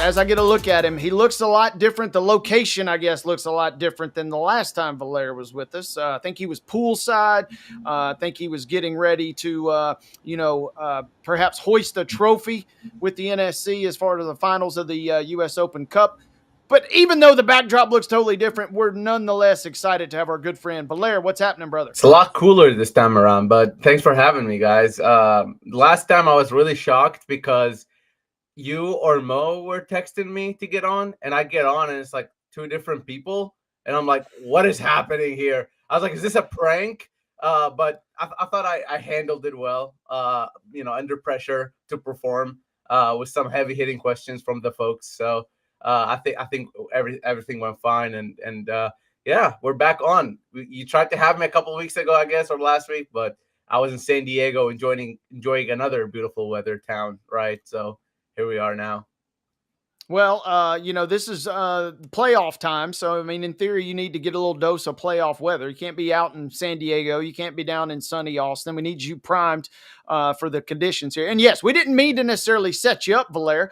as I get a look at him, he looks a lot different. The location, I guess, looks a lot different than the last time Valera was with us. I think he was poolside. I think he was getting ready to, perhaps hoist a trophy with the NSC as far as the finals of the U.S. Open Cup. But even though the backdrop looks totally different, we're nonetheless excited to have our good friend Valera. What's happening, brother? It's a lot cooler this time around, but thanks for having me, guys. Last time I was really shocked because you or Mo were texting me to get on, and I get on, and it's like two different people, and I'm like, what is happening here? I was like, is this a prank? But I thought I handled it well, under pressure to perform with some heavy hitting questions from the folks. So I think everything went fine, and yeah, we're back on. You tried to have me a couple of weeks ago, I guess, or last week, but I was in San Diego enjoying another beautiful weather town, right? So here we are now. Well, this is playoff time. So, I mean, in theory, you need to get a little dose of playoff weather. You can't be out in San Diego. You can't be down in sunny Austin. We need you primed for the conditions here. And yes, we didn't mean to necessarily set you up, Valera.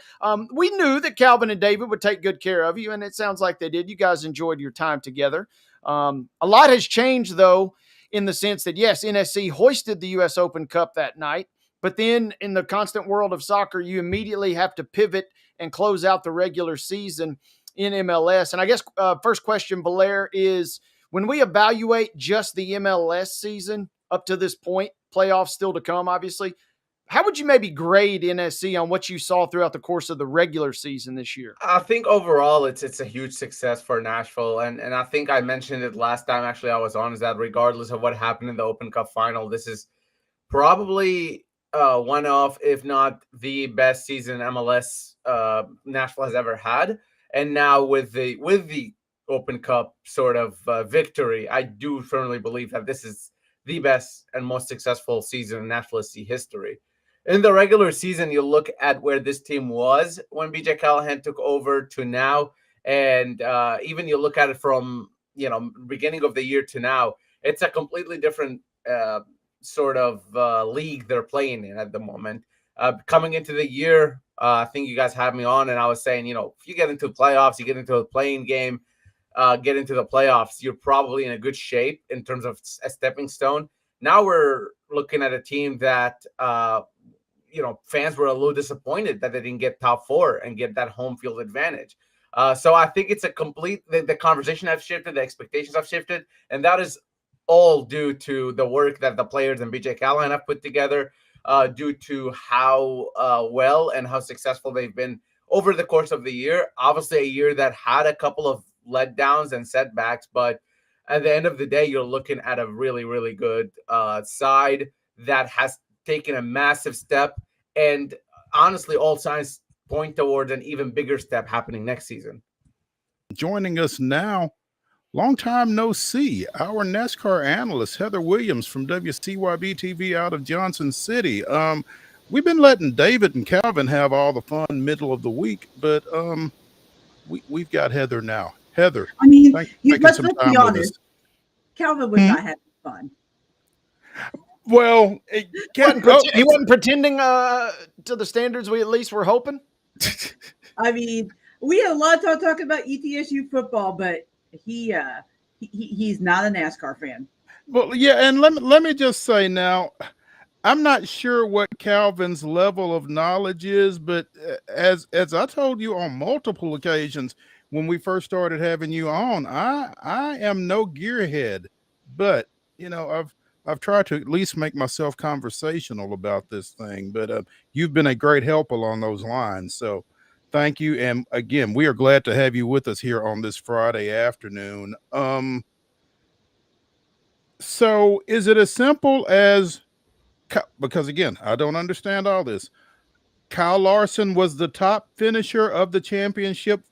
We knew that Calvin and David would take good care of you, and it sounds like they did. You guys enjoyed your time together. A lot has changed, though, in the sense that, yes, NSC hoisted the U.S. Open Cup that night. But then in the constant world of soccer, you immediately have to pivot and close out the regular season in MLS. And I guess first question, Valera, is when we evaluate just the MLS season up to this point, playoffs still to come, obviously, how would you maybe grade NSC on what you saw throughout the course of the regular season this year? I think overall it's a huge success for Nashville. And I think I mentioned it last time actually I was on, is that regardless of what happened in the Open Cup final, this is probably one of, if not the best season MLS Nashville has ever had. And now with the Open Cup sort of victory, I do firmly believe that this is the best and most successful season in Nashville SC history. In the regular season, you look at where this team was when BJ Callahan took over to now, and even you look at it from beginning of the year to now, it's a completely different sort of league they're playing in at the moment. Coming into the year, I think you guys had me on, and I was saying, if you get into the playoffs, you get into a playing game, get into the playoffs, you're probably in a good shape in terms of a stepping stone. Now we're looking at a team that, fans were a little disappointed that they didn't get top four and get that home field advantage. So I think it's the conversation has shifted, the expectations have shifted, and that is all due to the work that the players and BJ Callahan have put together, due to how well and how successful they've been over the course of the year. Obviously, a year that had a couple of letdowns and setbacks, but at the end of the day, you're looking at a really, really good side that has taken a massive step. And honestly, all signs point towards an even bigger step happening next season. Joining us now, long time no see, our NASCAR analyst, Heather Williams from WCYB TV out of Johnson City. We've been letting David and Calvin have all the fun middle of the week, but we've got Heather now. Heather, I mean, let's be honest. Calvin was not having fun. Well, he wasn't pretending to the standards we at least were hoping. I mean, we had a lot of time talking about ETSU football, but he's not a NASCAR fan. Well, yeah, and let me just say now, I'm not sure what Calvin's level of knowledge is, but as I told you on multiple occasions when we first started having you on, I am no gearhead, but I've tried to at least make myself conversational about this thing. But you've been a great help along those lines, so thank you. And again, we are glad to have you with us here on this Friday afternoon. So is it as simple as, because again, I don't understand all this, Kyle Larson was the top finisher of the championship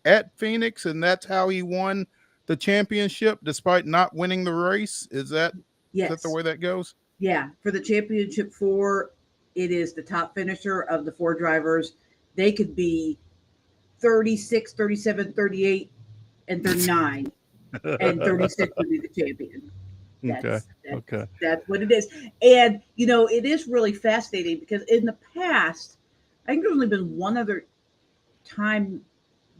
at Phoenix, and that's how he won the championship despite not winning the race? Is that the way that goes? Yeah, for the championship 4, it is the top finisher of the 4 drivers. They could be 36, 37, 38, and 39, and 36 would be the champion. That's what it is. And, it is really fascinating because in the past, I think there's only been one other time,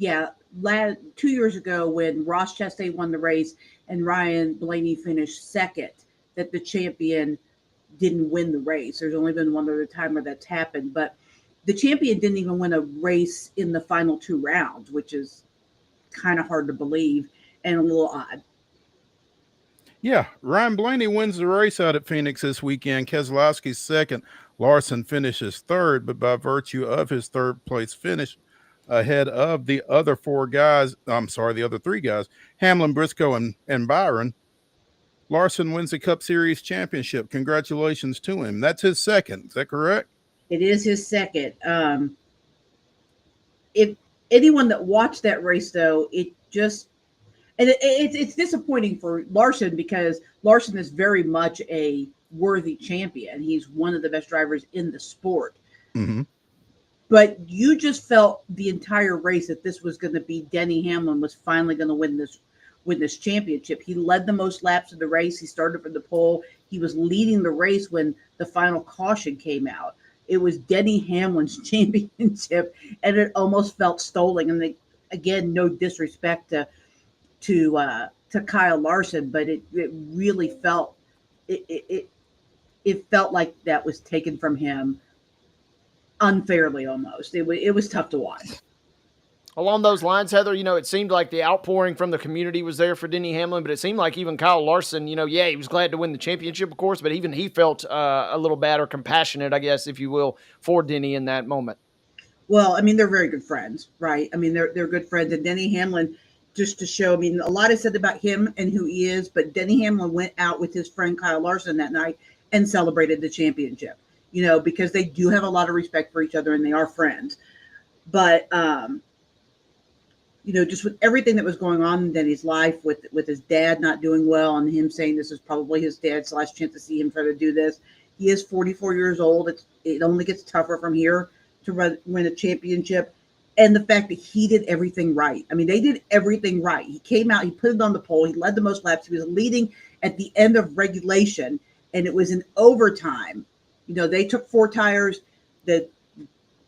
2 years ago when Ross Chastain won the race and Ryan Blaney finished second, that the champion didn't win the race. There's only been one other time where that's happened, but the champion didn't even win a race in the final 2 rounds, which is kind of hard to believe and a little odd. Yeah, Ryan Blaney wins the race out at Phoenix this weekend. Keselowski's second. Larson finishes third, but by virtue of his third place finish ahead of the other the other 3 guys, Hamlin, Briscoe, and Byron, Larson wins the Cup Series championship. Congratulations to him. That's his second. Is that correct? It is his second. If anyone that watched that race, though, it's disappointing for Larson because Larson is very much a worthy champion. He's one of the best drivers in the sport. Mm-hmm. But you just felt the entire race that this was going to be Denny Hamlin was finally going to win this championship. He led the most laps of the race. He started from the pole. He was leading the race when the final caution came out. It was Denny Hamlin's championship, and it almost felt stolen. And again, no disrespect to Kyle Larson, but it really felt it felt like that was taken from him unfairly almost. It was tough to watch. Along those lines, Heather, it seemed like the outpouring from the community was there for Denny Hamlin, but it seemed like even Kyle Larson, he was glad to win the championship, of course, but even he felt a little bad or compassionate, I guess, if you will, for Denny in that moment. Well, I mean, they're very good friends, right? I mean, they're good friends. And Denny Hamlin, just to show, I mean, a lot is said about him and who he is, but Denny Hamlin went out with his friend Kyle Larson that night and celebrated the championship, because they do have a lot of respect for each other and they are friends. But, just with everything that was going on in Denny's life with his dad not doing well and him saying this is probably his dad's last chance to see him try to do this. He is 44 years old. It only gets tougher from here to win a championship. And the fact that he did everything right. I mean, they did everything right. He came out, he put it on the pole, he led the most laps. He was leading at the end of regulation, and it was in overtime. They took 4 tires. The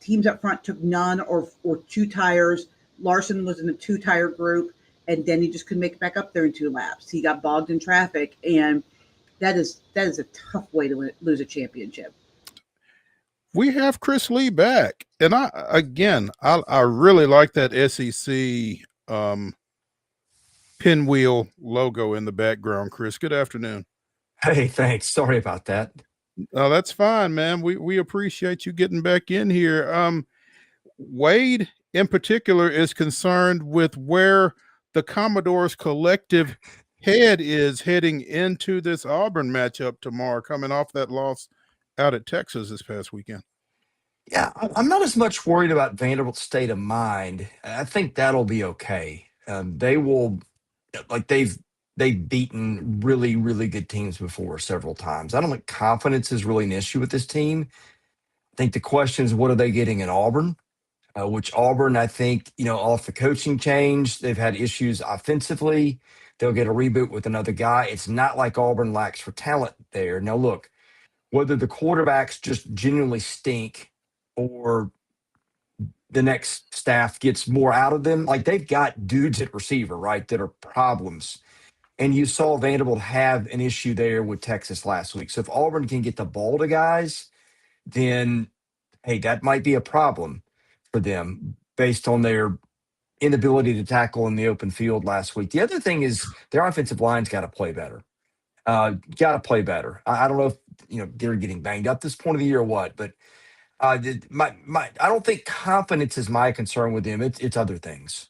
teams up front took none or 2 tires. Larson was in a 2-tire group, and Denny just couldn't make it back up there in 2 laps. He got bogged in traffic, and that is a tough way to lose a championship. We have Chris Lee back, and I really like that SEC pinwheel logo in the background. Chris, good afternoon. Hey, thanks. Sorry about that. Oh, that's fine, man. We appreciate you getting back in here. Wade, in particular, is concerned with where the Commodores' collective head is heading into this Auburn matchup tomorrow, coming off that loss out at Texas this past weekend. Yeah, I'm not as much worried about Vanderbilt's state of mind. I think that'll be okay. They will, they've beaten really, really good teams before several times. I don't think confidence is really an issue with this team. I think the question is, what are they getting in Auburn? Which Auburn, I think, off the coaching change, they've had issues offensively. They'll get a reboot with another guy. It's not like Auburn lacks for talent there. Now, look, whether the quarterbacks just genuinely stink or the next staff gets more out of them, they've got dudes at receiver, right, that are problems. And you saw Vanderbilt have an issue there with Texas last week. So if Auburn can get the ball to guys, then, hey, that might be a problem for them based on their inability to tackle in the open field last week. The other thing is their offensive line's got to play better. I don't know if they're getting banged up this point of the year or what, but I don't think confidence is my concern with them. It's other things.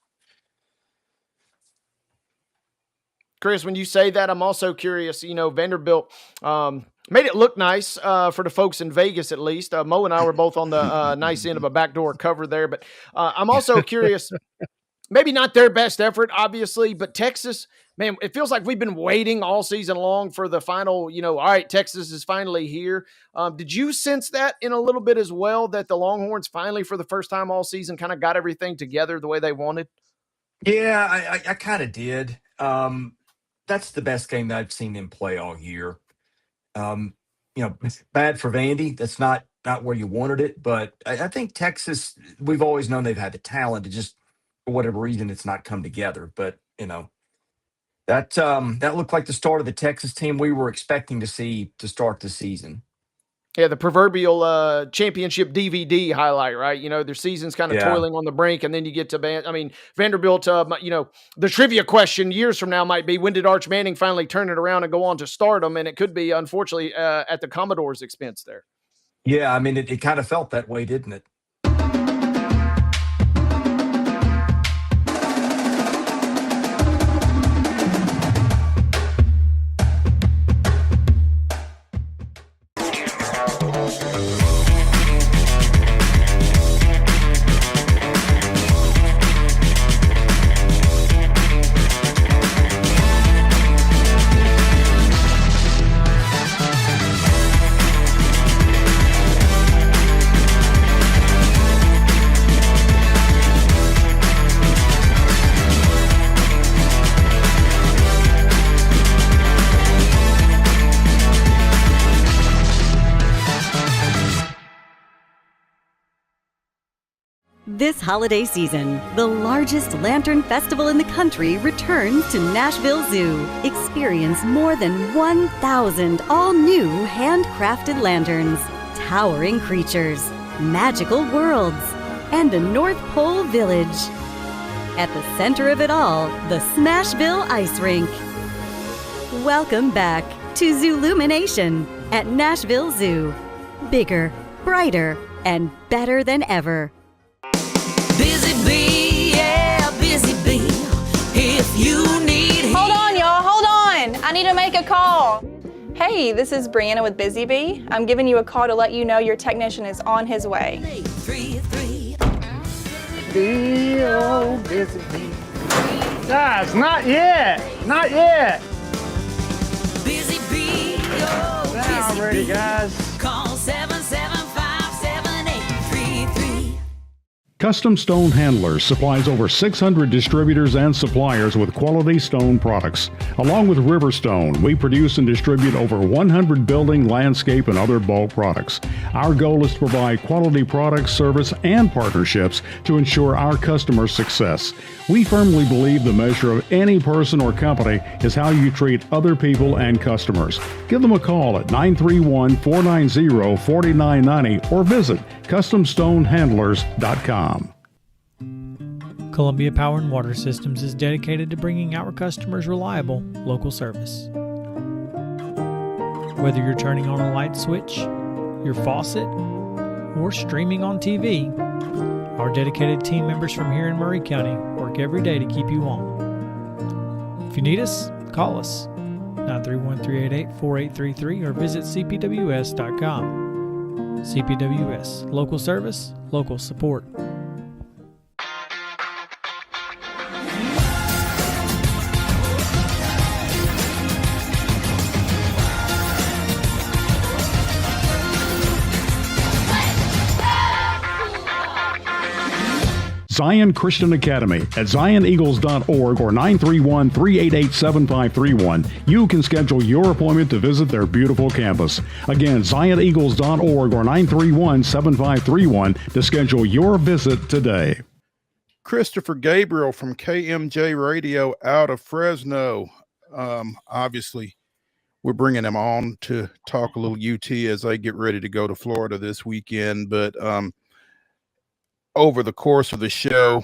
Chris, when you say that, I'm also curious. Vanderbilt made it look nice for the folks in Vegas, at least. Mo and I were both on the nice end of a backdoor cover there. But I'm also curious, maybe not their best effort, obviously, but Texas, man, it feels like we've been waiting all season long for the final, all right, Texas is finally here. Did you sense that in a little bit as well, that the Longhorns finally, for the first time all season, kind of got everything together the way they wanted? Yeah, I kind of did. That's the best game that I've seen them play all year. It's bad for Vandy. That's not not where you wanted it. But I think Texas, we've always known they've had the talent. It just, for whatever reason, it's not come together. But, that looked like the start of the Texas team we were expecting to see to start the season. Yeah, the proverbial championship DVD highlight, right? Their season's kind of Yeah. toiling on the brink, and then you get to Vanderbilt. The trivia question years from now might be, when did Arch Manning finally turn it around and go on to stardom? And it could be, unfortunately, at the Commodores' expense there. Yeah, I mean, it kind of felt that way, didn't it? This holiday season, the largest lantern festival in the country returns to Nashville Zoo. Experience more than 1,000 all-new handcrafted lanterns, towering creatures, magical worlds, and a North Pole village. At the center of it all, the Smashville Ice Rink. Welcome back to Zoolumination at Nashville Zoo. Bigger, brighter, and better than ever. Busy bee, yeah, busy bee. If you need Hold on, y'all, hold on. I need to make a call. Hey, this is Brianna with Busy Bee. I'm giving you a call to let you know your technician is on his way. 833. Bee, oh, busy bee. Guys, not yet. Not yet. Busy bee, oh, Now I'm busy ready, bee. guys. Call 775-7833. Custom Stone Handlers supplies over 600 distributors and suppliers with quality stone products. Along with Riverstone, we produce and distribute over 100 building, landscape, and other bulk products. Our goal is to provide quality products, service, and partnerships to ensure our customers' success. We firmly believe the measure of any person or company is how you treat other people and customers. Give them a call at 931-490-4990 or visit CustomStoneHandlers.com. Columbia Power and Water Systems is dedicated to bringing our customers reliable local service. Whether you're turning on a light switch, your faucet, or streaming on TV, our dedicated team members from here in Murray County work every day to keep you on. If you need us, call us 931-388-4833 or visit cpws.com. CPWS, local service, local support. Zion Christian Academy at zioneagles.org or 931-388-7531. You can schedule your appointment to visit their beautiful campus. Again, zioneagles.org or 931-7531 to schedule your visit today. Christopher Gabriel from KMJ Radio out of Fresno. Obviously, we're bringing him on to talk a little UT as they get ready to go to Florida this weekend. But over the course of the show,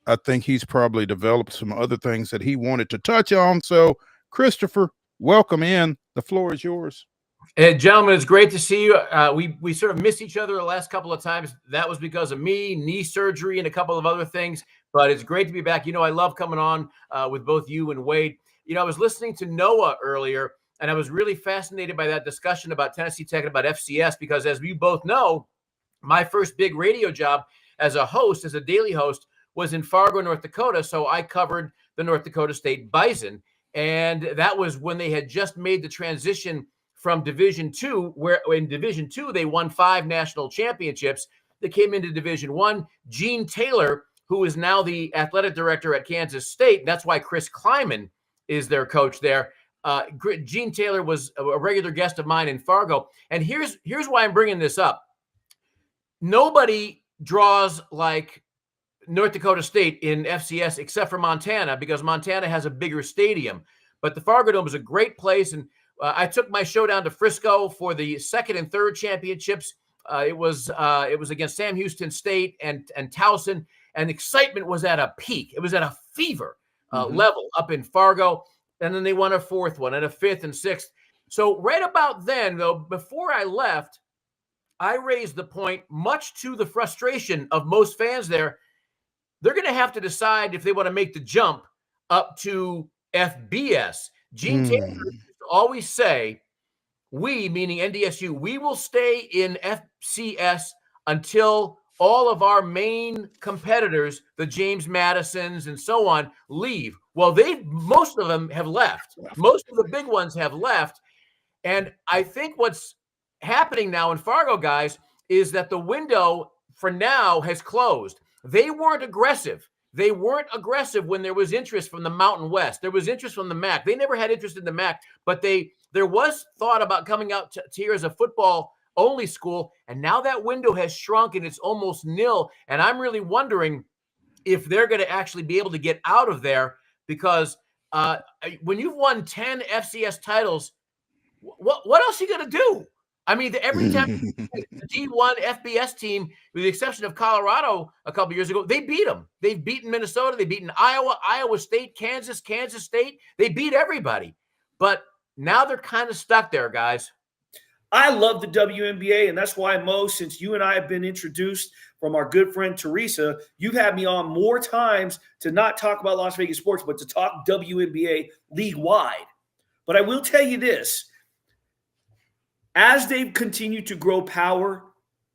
I think he's probably developed some other things that he wanted to touch on. So, Christopher, welcome in. The floor is yours. Hey, gentlemen, it's great to see you. We sort of missed each other the last couple of times. That was because of me, knee surgery, and a couple of other things. But it's great to be back. I love coming on with both you and Wade. I was listening to Noah earlier, and I was really fascinated by that discussion about Tennessee Tech and about FCS because, as we both know, my first big radio job as a host, as a daily host, was in Fargo, North Dakota. So I covered the North Dakota State Bison. And that was when they had just made the transition from Division II, where in Division II, they won 5 national championships. They came into Division I. Gene Taylor, who is now the athletic director at Kansas State, that's why Chris Kleiman is their coach there. Gene Taylor was a regular guest of mine in Fargo. And here's why I'm bringing this up. nobody draws like North Dakota State in FCS except for Montana, because Montana has a bigger stadium. But the Fargo Dome is a great place, and I took my show down to Frisco for the second and third championships. It was against Sam Houston State and Towson, and excitement was at a peak. It was at a fever level up in Fargo, and then they won a fourth one and a fifth and sixth. So right about then, though, before I left, I raised the point, much to the frustration of most fans there. They're going to have to decide if they want to make the jump up to FBS. Gene Taylor used to always say, we, meaning NDSU, we will stay in FCS until all of our main competitors, the James Madisons and so on, leave. Well, most of them have left. Most of the big ones have left. And I think what's happening now in Fargo, guys, is that the window for now has closed. They weren't aggressive. They weren't aggressive when there was interest from the Mountain West. There was interest from the MAC. They never had interest in the MAC, but there was thought about coming out to here as a football-only school, and now that window has shrunk and it's almost nil. And I'm really wondering if they're going to actually be able to get out of there, because when you've won 10 FCS titles, what else are you going to do? I mean, every time the D1 FBS team, with the exception of Colorado a couple years ago, they beat them. They've beaten Minnesota. They've beaten Iowa State, Kansas State. They beat everybody. But now they're kind of stuck there, guys. I love the WNBA, and that's why, Mo, since you and I have been introduced from our good friend Teresa, you've had me on more times to not talk about Las Vegas sports, but to talk WNBA league-wide. But I will tell you this. As they've continued to grow power,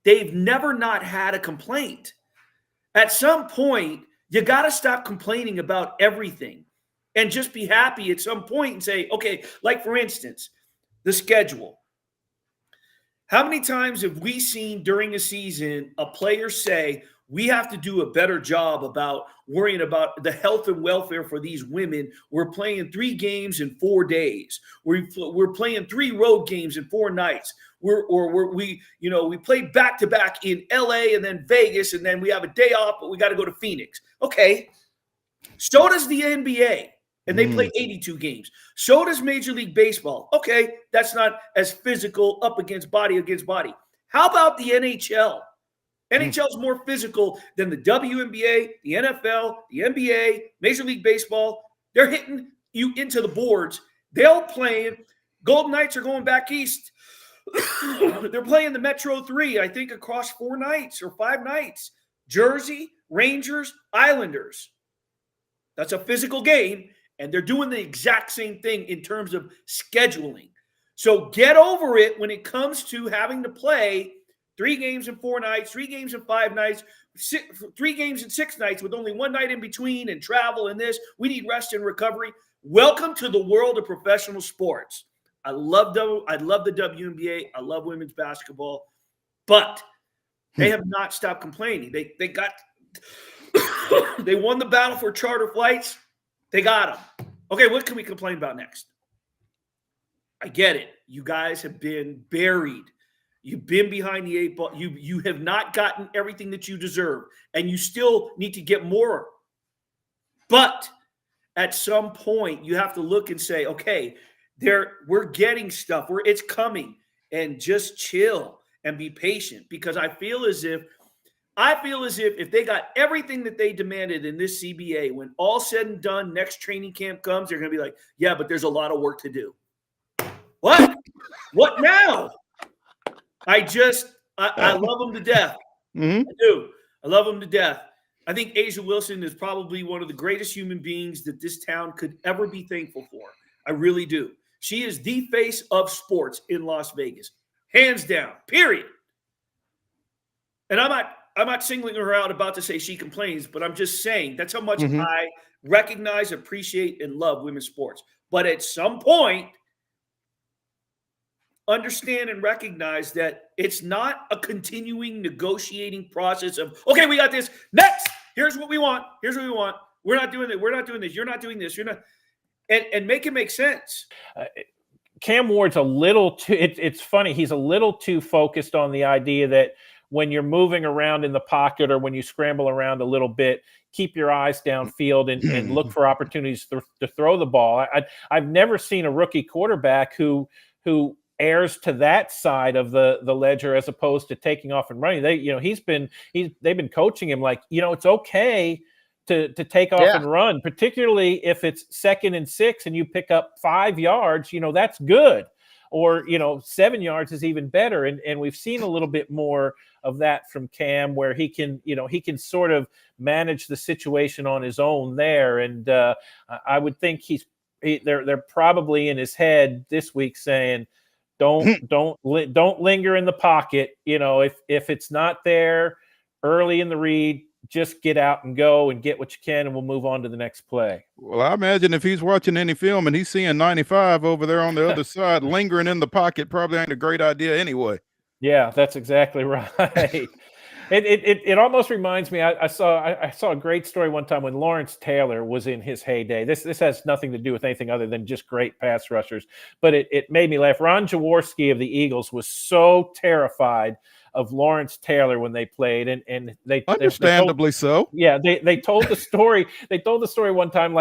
they've never not had a complaint. At some point, you got to stop complaining about everything and just be happy at some point and say, okay, like for instance, the schedule. How many times have we seen during a season a player say, we have to do a better job about worrying about the health and welfare for these women. We're playing 3 games in 4 days. We're playing 3 road games in 4 nights. We play back to back in LA and then Vegas, and then we have a day off, but we got to go to Phoenix. Okay. So does the NBA, and they play 82 games. So does Major League Baseball. Okay, that's not as physical up against body. How about the NHL? NHL is more physical than the WNBA, the NFL, the NBA, Major League Baseball. They're hitting you into the boards. They're playing. Golden Knights are going back east. They're playing the Metro 3, I think, across 4 nights or 5 nights. Jersey, Rangers, Islanders. That's a physical game, and they're doing the exact same thing in terms of scheduling. So get over it when it comes to having to play 3 games in 4 nights, 3 games in 5 nights, 3 games in 6 nights with only 1 night in between and travel and this. We need rest and recovery. Welcome to the world of professional sports. I love the WNBA. I love women's basketball, but they have not stopped complaining. They got they won the battle for charter flights. They got them. Okay, what can we complain about next? I get it. You guys have been buried. You've been behind the 8 ball. You have not gotten everything that you deserve, and you still need to get more. But at some point, you have to look and say, okay, we're getting stuff. It's coming, and just chill and be patient, because I feel as if if they got everything that they demanded in this CBA, when all said and done, next training camp comes, they're going to be like, yeah, but there's a lot of work to do. What? What now? I love them to death. I do. I love them to death. I think Asia Wilson is probably one of the greatest human beings that this town could ever be thankful for. I really do. She is the face of sports in Las Vegas. Hands down, period. And I'm not singling her out about to say she complains, but I'm just saying that's how much I recognize, appreciate, and love women's sports. But at some point, understand and recognize that it's not a continuing negotiating process of, okay, we got this. Next, here's what we want. Here's what we want. We're not doing it. We're not doing this. You're not doing this. You're not. And make it make sense. Cam Ward's a little too, it's funny. He's a little too focused on the idea that when you're moving around in the pocket or when you scramble around a little bit, keep your eyes downfield and look for opportunities to throw the ball. I've never seen a rookie quarterback who airs to that side of the ledger as opposed to taking off and running. They've been coaching him like, it's okay to take off and run, particularly if it's 2nd and 6 and you pick up 5 yards, that's good. Or, 7 yards is even better. And we've seen a little bit more of that from Cam, where he can sort of manage the situation on his own there. And I would think they're probably in his head this week saying, don't linger in the pocket. If it's not there early in the read, just get out and go and get what you can, and we'll move on to the next play. Well, I imagine if he's watching any film and he's seeing 95 over there on the other side, lingering in the pocket probably ain't a great idea anyway. Yeah, that's exactly right. It almost reminds me. I saw a great story one time when Lawrence Taylor was in his heyday. This has nothing to do with anything other than just great pass rushers, but it made me laugh. Ron Jaworski of the Eagles was so terrified of Lawrence Taylor when they played, and they understandably so. Yeah, they told the story. They told the story one time,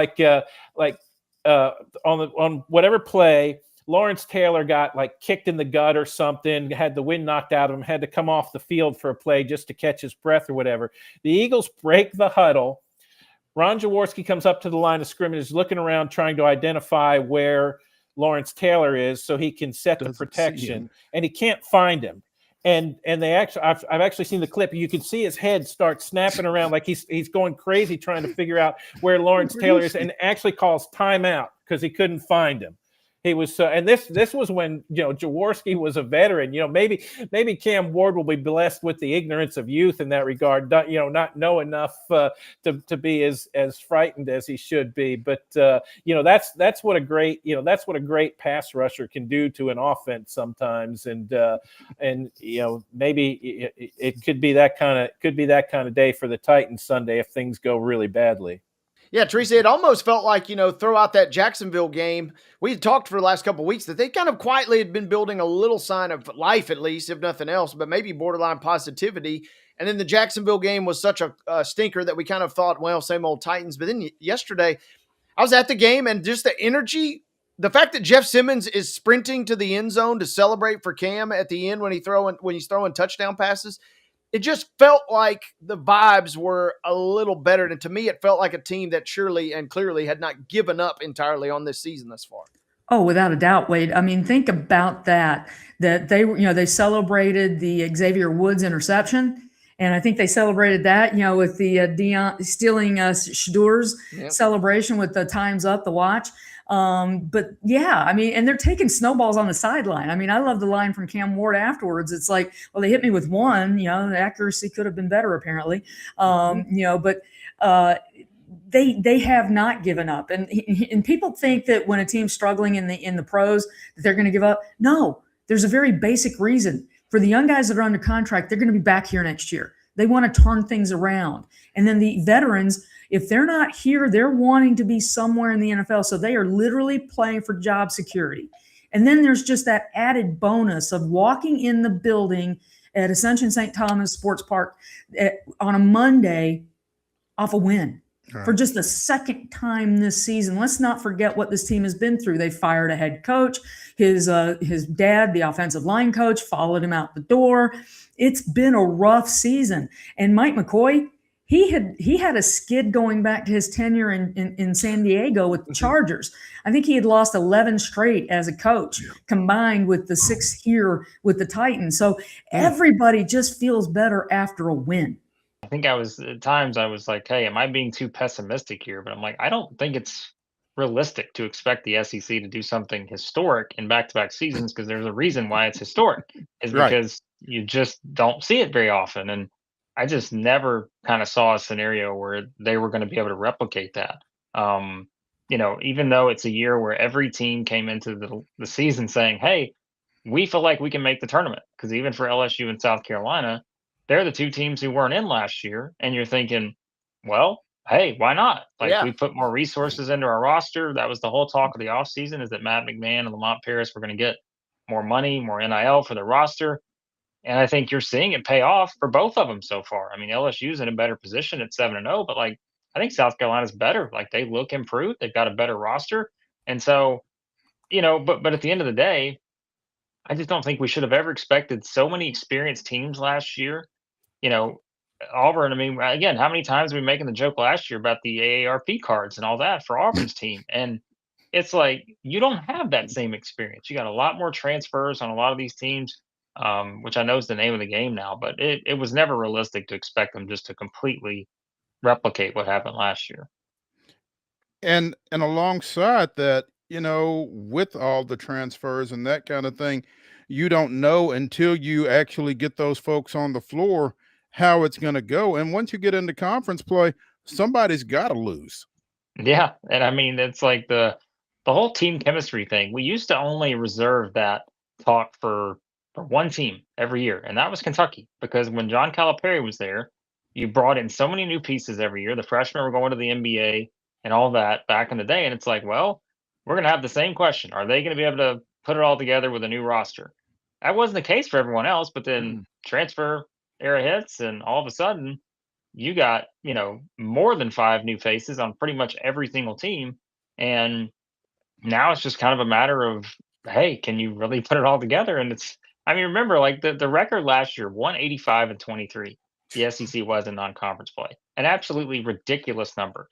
on whatever play, Lawrence Taylor got like kicked in the gut or something, had the wind knocked out of him, had to come off the field for a play just to catch his breath or whatever. The Eagles break the huddle. Ron Jaworski comes up to the line of scrimmage, looking around, trying to identify where Lawrence Taylor is so he can set the protection, and he can't find him. And they actually, I've actually seen the clip. You can see his head start snapping around like he's going crazy trying to figure out where Lawrence Taylor is, and actually calls timeout because he couldn't find him. He was and this was when Jaworski was a veteran. Maybe Cam Ward will be blessed with the ignorance of youth in that regard. Not know enough to be as frightened as he should be. But that's what a great pass rusher can do to an offense sometimes. And maybe it could be that kind of day for the Titans Sunday if things go really badly. Yeah, Teresa, it almost felt like, throughout that Jacksonville game, we had talked for the last couple of weeks that they kind of quietly had been building a little sign of life, at least, if nothing else, but maybe borderline positivity. And then the Jacksonville game was such a stinker that we kind of thought, well, same old Titans. But then yesterday, I was at the game, and just the energy, the fact that Jeff Simmons is sprinting to the end zone to celebrate for Cam at the end when he's throwing touchdown passes, it just felt like the vibes were a little better. And to me, it felt like a team that surely and clearly had not given up entirely on this season thus far. Oh, without a doubt, Wade. I mean, think about that they celebrated the Xavier Woods interception. And I think they celebrated that, with the Deion stealing Shadur's celebration with the time's up, the watch. But yeah, I mean, and they're taking snowballs on the sideline. I mean, I love the line from Cam Ward afterwards. It's like, well, they hit me with one, the accuracy could have been better apparently. But they have not given up. And people think that when a team's struggling in the pros, that they're going to give up. No, there's a very basic reason. For the young guys that are under contract, they're going to be back here next year. They want to turn things around. And then the veterans, if they're not here, they're wanting to be somewhere in the NFL. So they are literally playing for job security. And then there's just that added bonus of walking in the building at Ascension St. Thomas Sports Park on a Monday off a win. Right. For just the second time this season. Let's not forget what this team has been through. They fired a head coach. His dad, the offensive line coach, followed him out the door. It's been a rough season. And Mike McCoy, he had a skid going back to his tenure in San Diego with the Chargers. I think he had lost 11 straight as a coach, combined with the 6 here with the Titans. So everybody just feels better after a win. I think at times I was like, hey, am I being too pessimistic here? But I'm like, I don't think it's realistic to expect the SEC to do something historic in back-to-back seasons, because there's a reason why it's historic, is because you just don't see it very often. And I just never kind of saw a scenario where they were going to be able to replicate that. Even though it's a year where every team came into the season saying, hey, we feel like we can make the tournament, because even for LSU and South Carolina, they're the two teams who weren't in last year. And you're thinking, well, hey, why not? We put more resources into our roster. That was the whole talk of the offseason, is that Matt McMahon and Lamont Paris were going to get more money, more NIL for the roster. And I think you're seeing it pay off for both of them so far. I mean, LSU's in a better position at 7-0, but like I think South Carolina's better. Like they look improved. They've got a better roster. And so, but at the end of the day, I just don't think we should have ever expected so many experienced teams last year. You know, Auburn, I mean, again, how many times were we making the joke last year about the AARP cards and all that for Auburn's team? And it's like you don't have that same experience. You got a lot more transfers on a lot of these teams, which I know is the name of the game now, but it was never realistic to expect them just to completely replicate what happened last year. And alongside that, with all the transfers and that kind of thing, you don't know until you actually get those folks on the floor how it's going to go. And once you get into conference play, somebody's got to lose. Yeah, and I mean it's like the whole team chemistry thing. We used to only reserve that talk for one team every year, and that was Kentucky. Because when John Calipari was there, you brought in so many new pieces every year. The freshmen were going to the NBA and all that back in the day, and it's like, well, we're going to have the same question: Are they going to be able to put it all together with a new roster? That wasn't the case for everyone else, but then transfer era hits, and all of a sudden you got, more than 5 new faces on pretty much every single team. And now it's just kind of a matter of, hey, can you really put it all together? And I mean, remember, like the record last year, 185-23, the SEC was in non-conference play, an absolutely ridiculous number.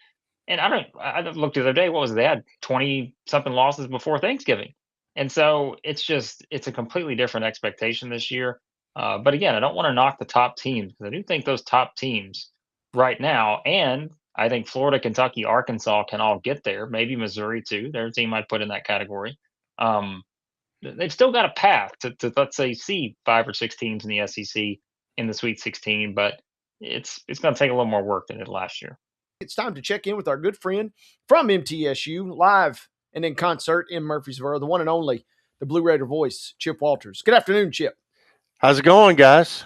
And I looked the other day, what was it? They had 20 something losses before Thanksgiving. And so it's a completely different expectation this year. But again, I don't want to knock the top teams because I do think those top teams right now, and I think Florida, Kentucky, Arkansas can all get there. Maybe Missouri too. Their team I'd put in that category. They've still got a path to let's say see 5 or 6 teams in the SEC in the Sweet 16, but it's going to take a little more work than it did last year. It's time to check in with our good friend from MTSU, live and in concert in Murfreesboro, the one and only, the Blue Raider voice, Chip Walters. Good afternoon, Chip. How's it going, guys?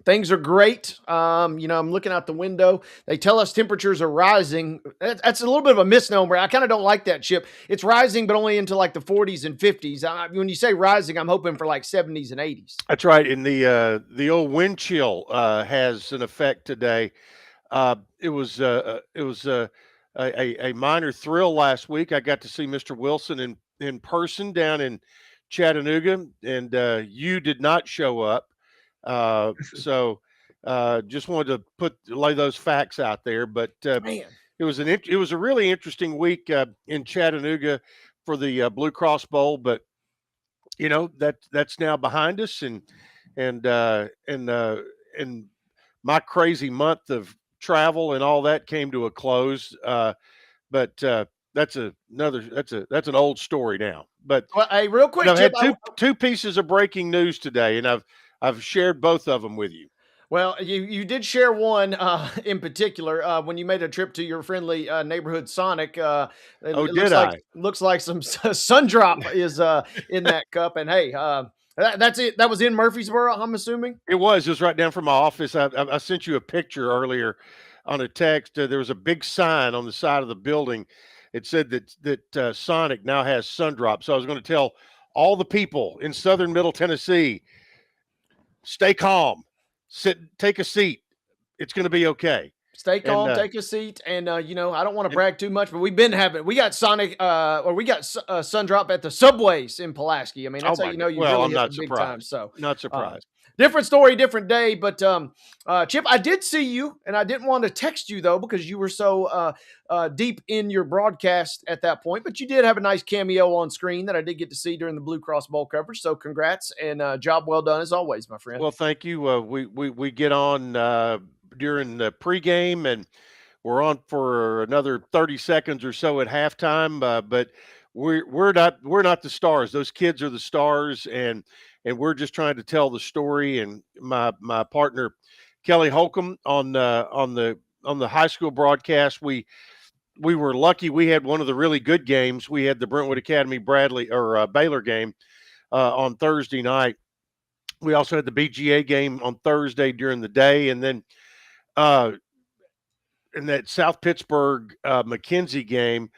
Things are great. I'm looking out the window. They tell us temperatures are rising. That's a little bit of a misnomer. I kind of don't like that, Chip. It's rising, but only into like the 40s and 50s. When you say rising, I'm hoping for like 70s and 80s. That's right. And the old wind chill has an effect today. It was a minor thrill last week. I got to see Mr. Wilson in person down in Chattanooga, and you did not show up. So just wanted to lay those facts out there. But it was a really interesting week in Chattanooga for the Blue Cross Bowl. But that's now behind us, and my crazy month of travel and all that came to a close. But that's an old story now. But hey, real quick, I've Chip, had two pieces of breaking news today, and I've shared both of them with you. Well, you did share one in particular when you made a trip to your friendly neighborhood Sonic. Looks like some sun drop is in that cup. And hey, that's it. That was in Murfreesboro, I'm assuming. It was right down from my office. I sent you a picture earlier on a text. There was a big sign on the side of the building. It said that Sonic now has sun drop. So I was going to tell all the people in southern Middle Tennessee, stay calm, take a seat. It's going to be okay. Stay calm, take a seat, and I don't want to brag too much, but we got Sonic, or we got sun drop at the Subways in Pulaski. I mean, that's how you know you really hit the big time. So not surprised. Different story, different day. But Chip, I did see you, and I didn't want to text you though because you were so deep in your broadcast at that point. But you did have a nice cameo on screen that I did get to see during the Blue Cross Bowl coverage. So congrats and job well done as always, my friend. Well, thank you. We get on during the pregame, and we're on for another 30 seconds or so at halftime. But we're not the stars. Those kids are the stars, and we're just trying to tell the story. And my partner Kelly Holcomb on the high school broadcast, we were lucky. We had one of the really good games. We had the Brentwood Academy Baylor game on Thursday night. We also had the BGA game on Thursday during the day, and then in that South Pittsburgh McKenzie game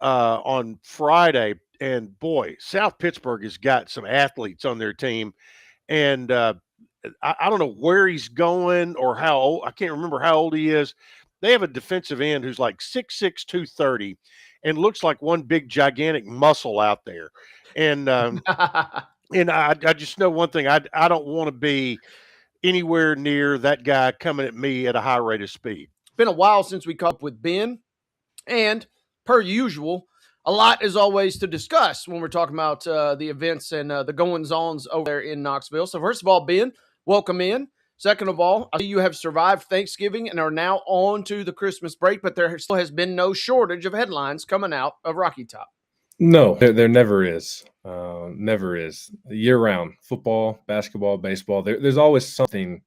on Friday. And boy, South Pittsburgh has got some athletes on their team, and I don't know where he's going or how old. I can't remember how old he is. They have a defensive end who's like 6'6", 230, and looks like one big gigantic muscle out there. And and I just know one thing. I don't want to be anywhere near that guy coming at me at a high rate of speed. It's been a while since we caught up with Ben, and per usual, a lot is always to discuss when we're talking about the events and the goings-ons over there in Knoxville. So first of all, Ben, welcome in. Second of all, I see you have survived Thanksgiving and are now on to the Christmas break, but there still has been no shortage of headlines coming out of Rocky Top. No, there never is. Never is. Year round, football, basketball, baseball. There's always something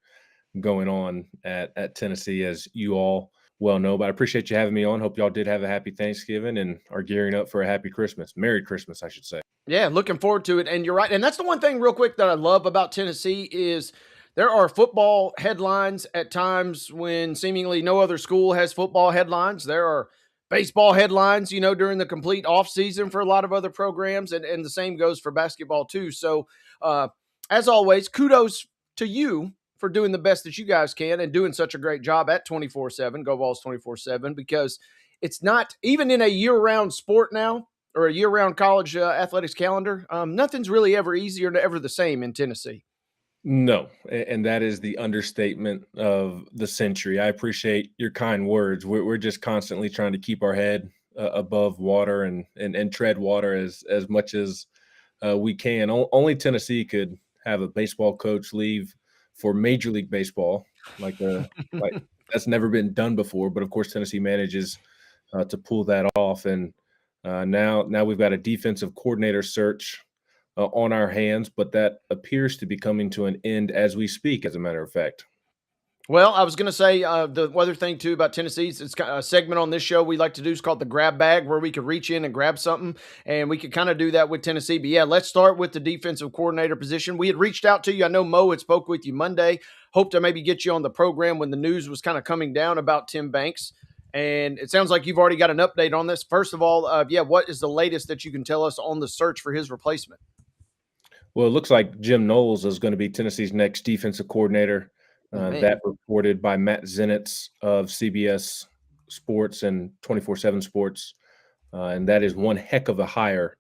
going on at Tennessee, as you all well know. But I appreciate you having me on. Hope y'all did have a happy Thanksgiving and are gearing up for a happy Christmas. Merry Christmas, I should say. Yeah, looking forward to it. And you're right. And that's the one thing real quick that I love about Tennessee is there are football headlines at times when seemingly no other school has football headlines. There are baseball headlines, during the complete off season for a lot of other programs. And the same goes for basketball too. So as always, kudos to you for doing the best that you guys can and doing such a great job at 24/7, Go Vols 24/7, because it's not, even in a year-round sport now or a year-round college athletics calendar, nothing's really ever easier or ever the same in Tennessee. No, and that is the understatement of the century. I appreciate your kind words. We're just constantly trying to keep our head above water and tread water as much as we can. Only Tennessee could have a baseball coach leave for Major League Baseball, like that's never been done before. But of course, Tennessee manages to pull that off, and now we've got a defensive coordinator search on our hands, but that appears to be coming to an end as we speak, as a matter of fact. Well, I was going to say the other thing, too, about Tennessee, it's a segment on this show we like to do is called the grab bag, where we could reach in and grab something, and we could kind of do that with Tennessee. But, yeah, let's start with the defensive coordinator position. We had reached out to you. I know Mo had spoke with you Monday. Hope to maybe get you on the program when the news was kind of coming down about Tim Banks. And it sounds like you've already got an update on this. First of all, what is the latest that you can tell us on the search for his replacement? Well, it looks like Jim Knowles is going to be Tennessee's next defensive coordinator. That reported by Matt Zenitz of CBS Sports and 24/7 Sports. And that is one heck of a hire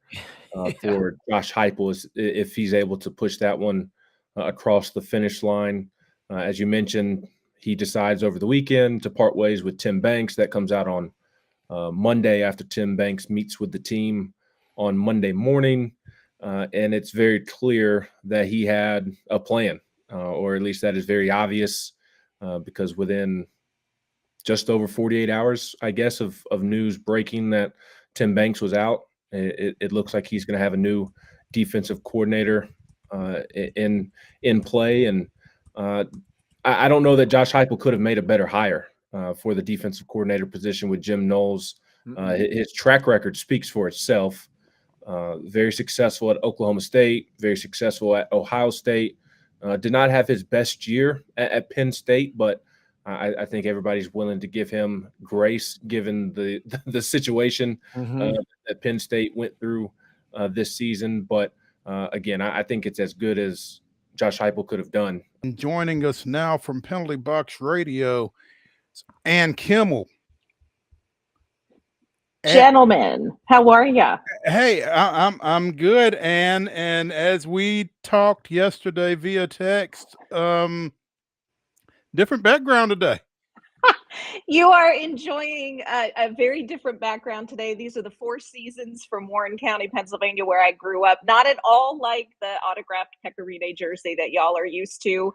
for Josh Heupel if he's able to push that one across the finish line. As you mentioned, he decides over the weekend to part ways with Tim Banks. That comes out on Monday after Tim Banks meets with the team on Monday morning. And it's very clear that he had a plan, or at least that is very obvious, because within just over 48 hours, I guess, of news breaking that Tim Banks was out, it looks like he's going to have a new defensive coordinator in play. And I don't know that Josh Heupel could have made a better hire for the defensive coordinator position with Jim Knowles. His track record speaks for itself. Very successful at Oklahoma State, very successful at Ohio State. Did not have his best year at Penn State, but I think everybody's willing to give him grace given the situation that Penn State went through this season. But again, I think it's as good as Josh Heupel could have done. And joining us now from Penalty Box Radio, Ann Kimmel. Gentlemen, how are you? Hey, I'm good, Ann. And as we talked yesterday via text, different background today. You are enjoying a very different background today. These are the Four Seasons from Warren County, Pennsylvania, where I grew up. Not at all like the autographed Pecorino jersey that y'all are used to.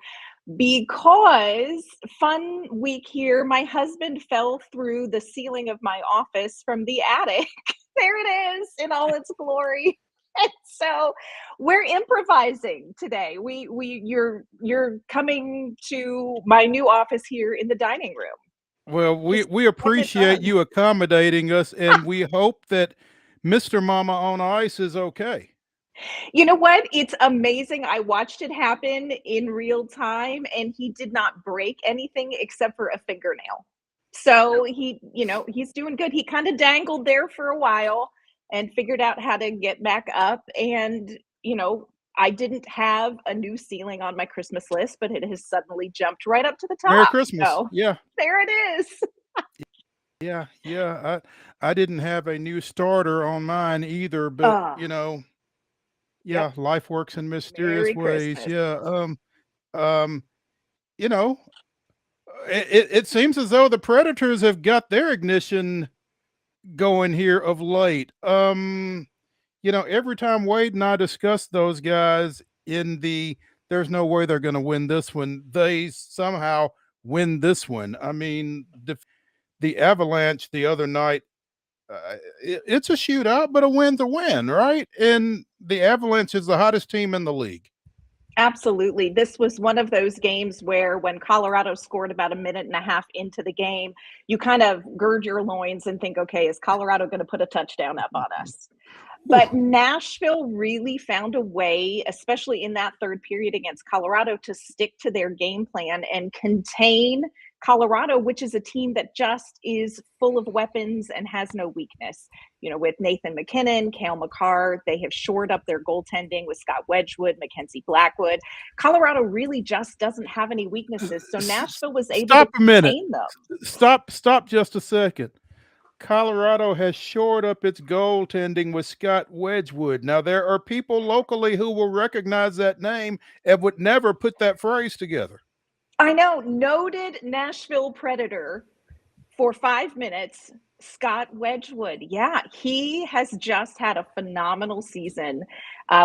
Because fun week here, my husband fell through the ceiling of my office from the attic. There it is in all its glory. And so we're improvising today. You're coming to my new office here in the dining room. Well, we appreciate you accommodating us, and we hope that Mr. Mama on Ice is okay. You know what? It's amazing. I watched it happen in real time, and he did not break anything except for a fingernail. So he's doing good. He kind of dangled there for a while and figured out how to get back up. And, I didn't have a new ceiling on my Christmas list, but it has suddenly jumped right up to the Merry top. Christmas. So Yeah. there it is. Yeah. I didn't have a new starter on mine either, but Yep. life works in mysterious Merry ways. Christmas. Yeah. Um, you know, it seems as though the Predators have got their ignition going here of late. Every time Wade and I discuss those guys there's no way they're going to win this one, they somehow win this one. I mean, the Avalanche the other night, it's a shootout, but a win's a win, right? And the Avalanche is the hottest team in the league. Absolutely. This was one of those games where when Colorado scored about a minute and a half into the game, you kind of gird your loins and think, okay, is Colorado going to put a touchdown up on us? But Nashville really found a way, especially in that third period against Colorado, to stick to their game plan and contain Colorado, which is a team that just is full of weapons and has no weakness. With Nathan McKinnon, Cale Makar, they have shored up their goaltending with Scott Wedgwood, Mackenzie Blackwood. Colorado really just doesn't have any weaknesses. So Nashville was able to contain them. Stop just a second. Colorado has shored up its goaltending with Scott Wedgwood. Now, there are people locally who will recognize that name and would never put that phrase together. I know. Noted Nashville Predator for 5 minutes, Scott Wedgwood. Yeah, he has just had a phenomenal season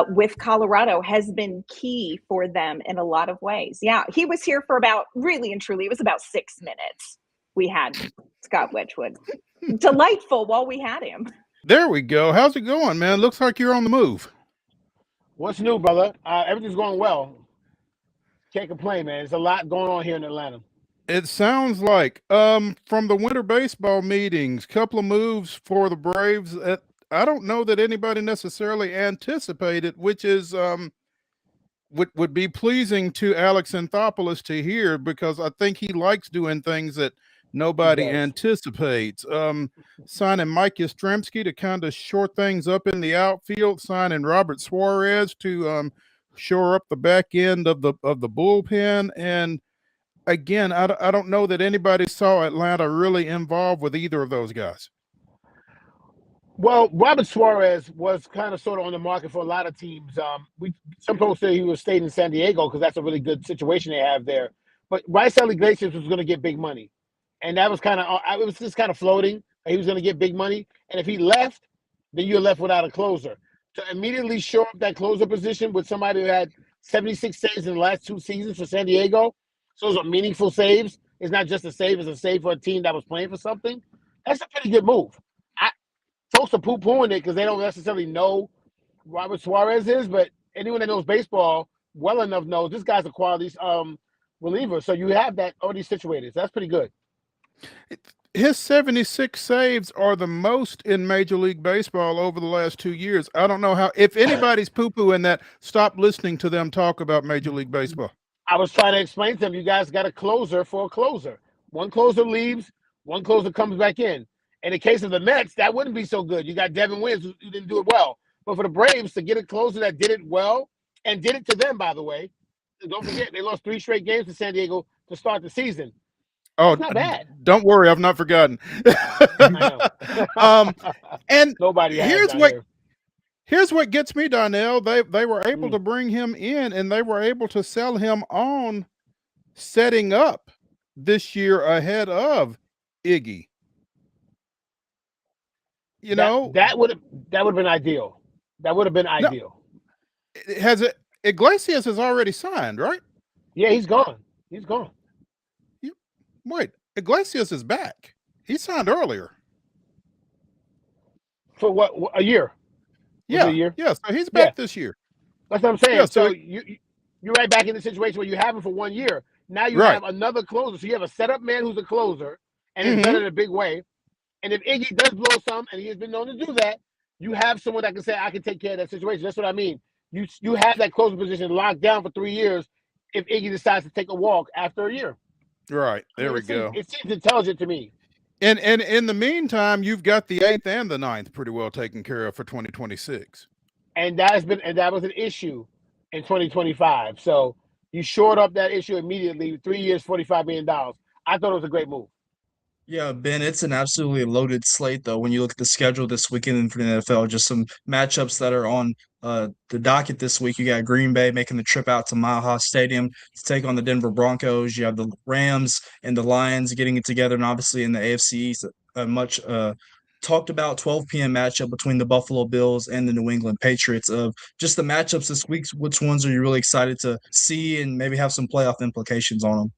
with Colorado, has been key for them in a lot of ways. Yeah, he was here for really and truly, it was about 6 minutes. We had Scott Wedgwood. Delightful while we had him. There we go. How's it going, man? Looks like you're on the move. What's new, brother? Everything's going well. Can't complain, man. There's a lot going on here in Atlanta. It sounds like from the winter baseball meetings, couple of moves for the Braves that I don't know that anybody necessarily anticipated, which is would be pleasing to Alex Anthopoulos to hear, because I think he likes doing things that nobody anticipates. Signing Mike Yastrzemski to kind of shore things up in the outfield, signing Robert Suarez to shore up the back end of the bullpen. And again, I don't know that anybody saw Atlanta really involved with either of those guys. Well, Robert Suarez was kind of sort of on the market for a lot of teams. Some people say he was staying in San Diego because that's a really good situation they have there. But Raisel Iglesias was going to get big money, and that was it was just kind of floating. He was going to get big money, and if he left, then you're left without a closer. To immediately shore up that closer position with somebody who had 76 saves in the last 2 seasons for San Diego, so those are meaningful saves. It's not just a save; it's a save for a team that was playing for something. That's a pretty good move. Folks are poo-pooing it because they don't necessarily know who Robert Suarez is, but anyone that knows baseball well enough knows this guy's a quality reliever. So you have that already situated. So that's pretty good. His 76 saves are the most in Major League Baseball over the last 2 years. I don't know how, if anybody's poo-pooing that, stop listening to them talk about Major League Baseball. I was trying to explain to them, you guys got a closer for a closer. One closer leaves, one closer comes back in. In the case of the Mets, that wouldn't be so good. You got Devin Williams, who didn't do it well. But for the Braves to get a closer that did it well, and did it to them, by the way, don't forget, they lost 3 straight games to San Diego to start the season. Oh, That's not bad. Don't worry, I've not forgotten. And nobody here's what gets me, Donnell. They were able to bring him in, and they were able to sell him on setting up this year ahead of Iggy. That would have been ideal. That would have been ideal. Iglesias has already signed, right? Yeah, he's gone. He's gone. Wait, Iglesias is back. He signed earlier. For what, a year? Yeah, a year? Yeah, so he's back this year. That's what I'm saying. Yeah, so you're right back in the situation where you have him for 1 year. Now you have another closer. So you have a setup man who's a closer and is better in a big way. And if Iggy does blow some, and he has been known to do that, you have someone that can say, I can take care of that situation. That's what I mean. You have that closer position locked down for 3 years if Iggy decides to take a walk after a year. Right. There we go. It seems intelligent to me. And in the meantime, you've got the 8th and the 9th pretty well taken care of for 2026. And that was an issue in 2025. So you shored up that issue immediately. 3 years, $45 million. I thought it was a great move. Yeah, Ben, it's an absolutely loaded slate, though. When you look at the schedule this weekend for the NFL, just some matchups that are on the docket this week. You got Green Bay making the trip out to Mile High Stadium to take on the Denver Broncos. You have the Rams and the Lions getting it together, and obviously in the AFC East, a much talked about 12 p.m. matchup between the Buffalo Bills and the New England Patriots. Of just the matchups this week, which ones are you really excited to see and maybe have some playoff implications on them?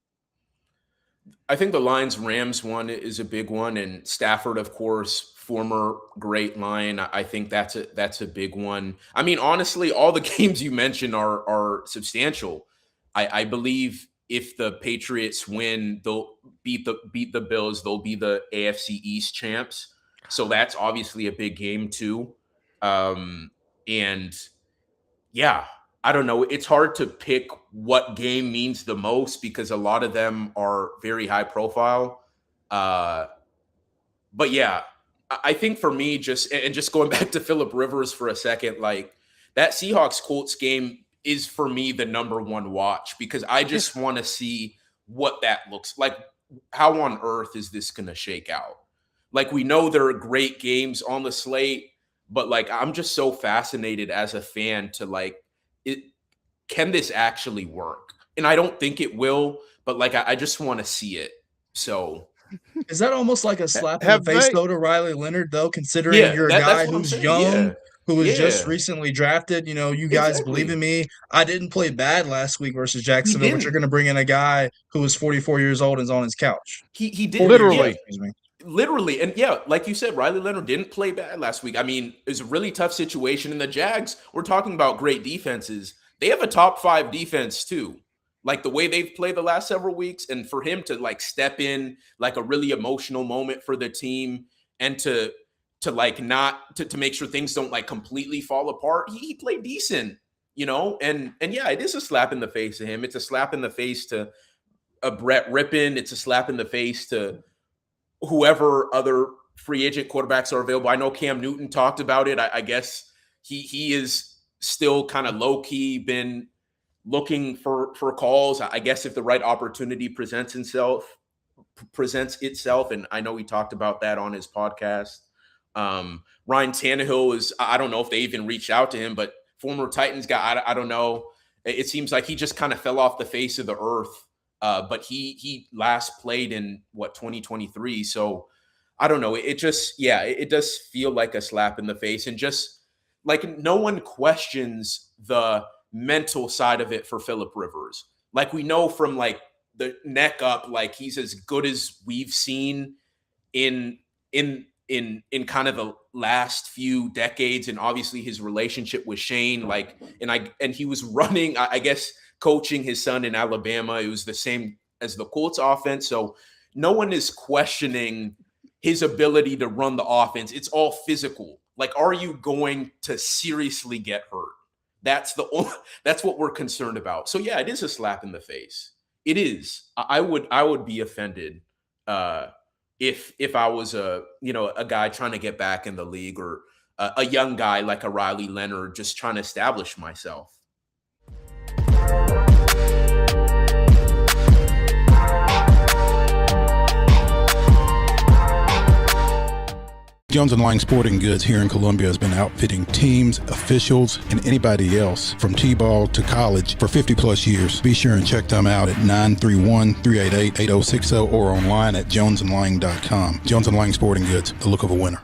I think the Lions-Rams one is a big one, and Stafford, of course, former great Lion. I think that's a big one. I mean, honestly, all the games you mentioned are substantial. I believe if the Patriots win, they'll beat the Bills. They'll be the AFC East champs. So that's obviously a big game too. And yeah, I don't know. It's hard to pick what game means the most because a lot of them are very high profile. But yeah, I think for me, just going back to Phillip Rivers for a second, like that Seahawks Colts game is for me the number one watch because I just want to see what that looks like. How on earth is this going to shake out? Like, we know there are great games on the slate, but like, I'm just so fascinated as a fan to like, can this actually work? And I don't think it will, but like, I just want to see it. So is that almost like a slap in the face though to Riley Leonard, though, considering you're a guy who's young, who was just recently drafted? You know, you guys believe in me. I didn't play bad last week versus Jacksonville, but you're going to bring in a guy who is 44 years old and is on his couch. He did. Literally. Yeah. Literally. And yeah, like you said, Riley Leonard didn't play bad last week. I mean, it was a really tough situation. And the Jags, we're talking about great defenses. They have a top 5 defense too. Like the way they've played the last several weeks, and for him to like step in like a really emotional moment for the team and to like not to make sure things don't like completely fall apart. He played decent, you know, and yeah, it is a slap in the face to him. It's a slap in the face to a Brett Rippon. It's a slap in the face to whoever other free agent quarterbacks are available. I know Cam Newton talked about it. I guess he is still kind of low key been looking for calls. I guess if the right opportunity presents itself, and I know he talked about that on his podcast. Ryan Tannehill is, I don't know if they even reached out to him, but former Titans guy, I don't know. It seems like he just kind of fell off the face of the earth. But he last played in 2023. So I don't know. It just, yeah, it does feel like a slap in the face, and just like no one questions the mental side of it for Phillip Rivers. Like we know from like the neck up, like he's as good as we've seen in kind of the last few decades. And obviously his relationship with Shane, like, and he was running, I guess, coaching his son in Alabama. It was the same as the Colts offense. So no one is questioning his ability to run the offense. It's all physical. Like, are you going to seriously get hurt? That's what we're concerned about. So yeah, it is a slap in the face. It is. I would be offended if I was a guy trying to get back in the league, or a young guy like a Riley Leonard just trying to establish myself. Jones & Lang Sporting Goods here in Columbia has been outfitting teams, officials, and anybody else from T-ball to college for 50 plus years. Be sure and check them out at 931-388-8060 or online at jonesandlang.com. Jones & Lang Sporting Goods, the look of a winner.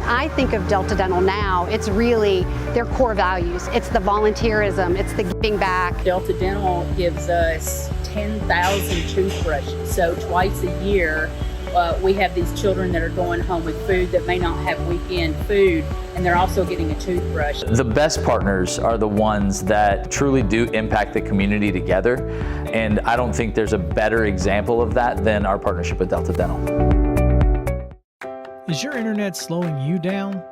I think of Delta Dental now, it's really their core values. It's the volunteerism, it's the giving back. Delta Dental gives us 10,000 toothbrushes. So twice a year, we have these children that are going home with food that may not have weekend food, and they're also getting a toothbrush. The best partners are the ones that truly do impact the community together, and I don't think there's a better example of that than our partnership with Delta Dental. Is your internet slowing you down?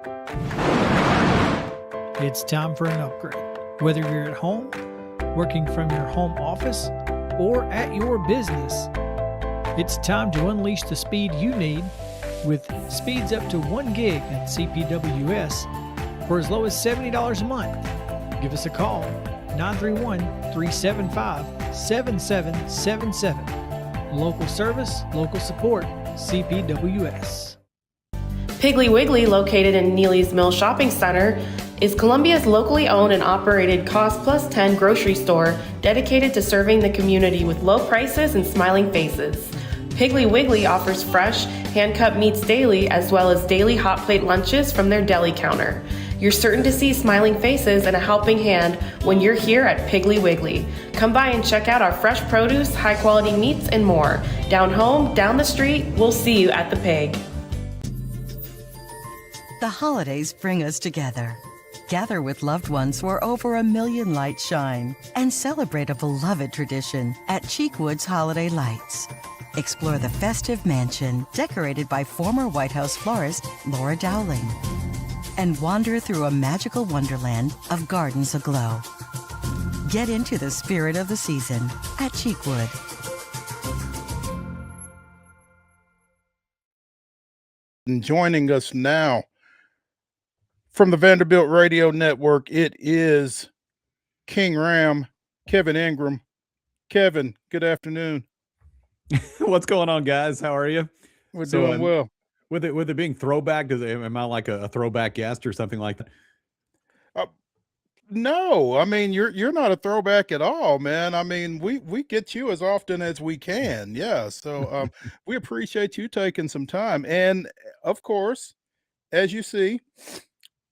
It's time for an upgrade. Whether you're at home, working from your home office, or at your business, it's time to unleash the speed you need with speeds up to 1 gig at CPWS for as low as $70 a month. Give us a call, 931-375-7777. Local service, local support, CPWS. Piggly Wiggly, located in Neely's Mill Shopping Center, is Columbia's locally owned and operated Cost Plus 10 grocery store dedicated to serving the community with low prices and smiling faces. Piggly Wiggly offers fresh, hand-cut meats daily as well as daily hot plate lunches from their deli counter. You're certain to see smiling faces and a helping hand when you're here at Piggly Wiggly. Come by and check out our fresh produce, high-quality meats, and more. Down home, down the street, we'll see you at the Pig. The holidays bring us together. Gather with loved ones where over 1 million lights shine and celebrate a beloved tradition at Cheekwood's Holiday Lights. Explore the festive mansion decorated by former White House florist Laura Dowling and wander through a magical wonderland of gardens aglow. Get into the spirit of the season at Cheekwood. And joining us now from the Vanderbilt Radio Network, it is King Ram, Kevin Ingram. Kevin, good afternoon. What's going on, guys? How are you? We're doing well. With it being throwback, am I like a throwback guest or something like that? No, I mean you're not a throwback at all, man. I mean we get you as often as we can. Yeah, so we appreciate you taking some time, and of course, as you see,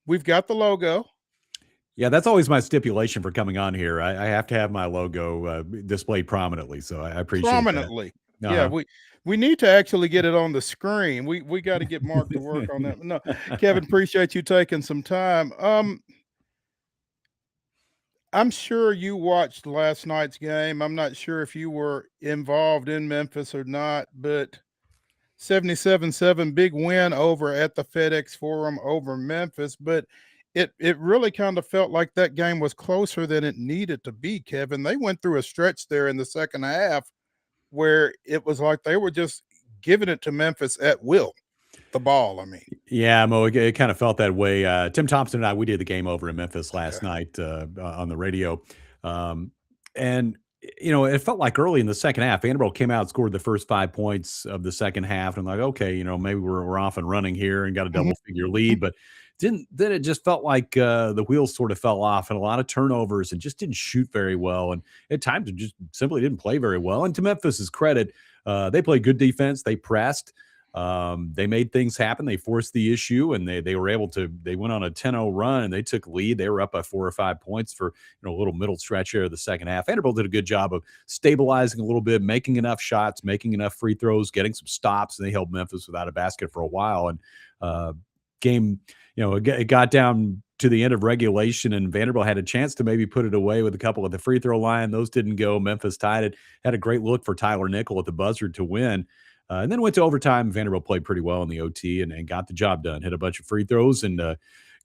we've got the logo. Yeah, that's always my stipulation for coming on here. I have to have my logo displayed prominently, so I appreciate Prominently. that. Yeah, we need to actually get it on the screen. We got to get Mark to work on that. No, Kevin, appreciate you taking some time. I'm sure you watched last night's game. I'm not sure if you were involved in Memphis or not, but 77-7 big win over at the FedEx Forum over Memphis, but it really kind of felt like that game was closer than it needed to be, Kevin. They went through a stretch there in the second half where it was like they were just giving it to Memphis at will. The ball, I mean. Yeah, Mo, it kind of felt that way. Tim Thompson and I, we did the game over in Memphis last night on the radio. And, you know, it felt like early in the second half, Vanderbilt came out and scored the first 5 points of the second half. And like, okay, you know, maybe we're off and running here and got a double figure lead. But then it just felt like the wheels sort of fell off and a lot of turnovers and just didn't shoot very well. And at times it just simply didn't play very well. And to Memphis's credit, they played good defense. They pressed. They made things happen. They forced the issue, and they were able to. They went on a 10-0 run, and they took lead. They were up by 4 or 5 points for a little middle stretch here of the second half. Vanderbilt did a good job of stabilizing a little bit, making enough shots, making enough free throws, getting some stops, and they held Memphis without a basket for a while. And game, it got down to the end of regulation, and Vanderbilt had a chance to maybe put it away with a couple at the free throw line. Those didn't go. Memphis tied it. Had a great look for Tyler Nickel at the buzzer to win. And then went to overtime. Vanderbilt played pretty well in the OT and got the job done. Hit a bunch of free throws and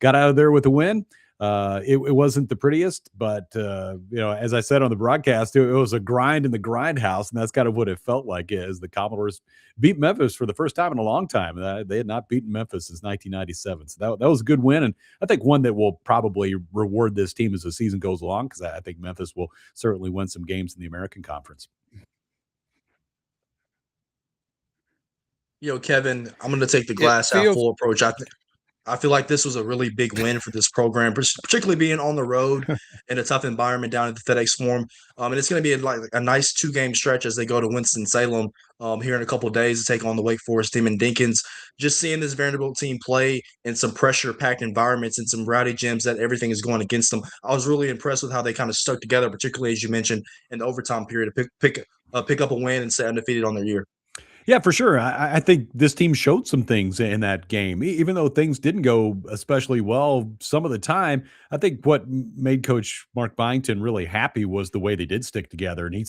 got out of there with a win. It wasn't the prettiest, but, as I said on the broadcast, it was a grind in the grindhouse, and that's kind of what it felt like as the Commodores beat Memphis for the first time in a long time. They had not beaten Memphis since 1997. So that was a good win, and I think one that will probably reward this team as the season goes along, because I think Memphis will certainly win some games in the American Conference. Kevin, I'm going to take the glass half full approach. I feel like this was a really big win for this program, particularly being on the road in a tough environment down at the FedEx Forum. And it's going to be like a nice 2-game stretch as they go to Winston-Salem here in a couple of days to take on the Wake Forest team in Dinkins. Just seeing this Vanderbilt team play in some pressure-packed environments and some rowdy gyms that everything is going against them. I was really impressed with how they kind of stuck together, particularly as you mentioned in the overtime period to pick up a win and stay undefeated on their year. Yeah, for sure. I think this team showed some things in that game, even though things didn't go especially well some of the time. I think what made Coach Mark Byington really happy was the way they did stick together. And he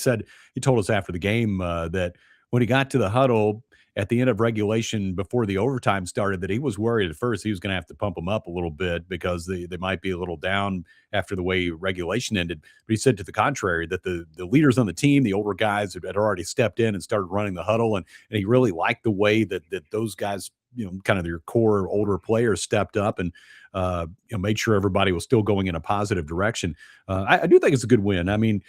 told us after the game that when he got to the huddle at the end of regulation before the overtime started, that he was worried at first he was going to have to pump them up a little bit because they might be a little down after the way regulation ended. But he said to the contrary, that the leaders on the team, the older guys had already stepped in and started running the huddle. And he really liked the way that those guys, kind of their core older players stepped up and made sure everybody was still going in a positive direction. I do think it's a good win. I mean,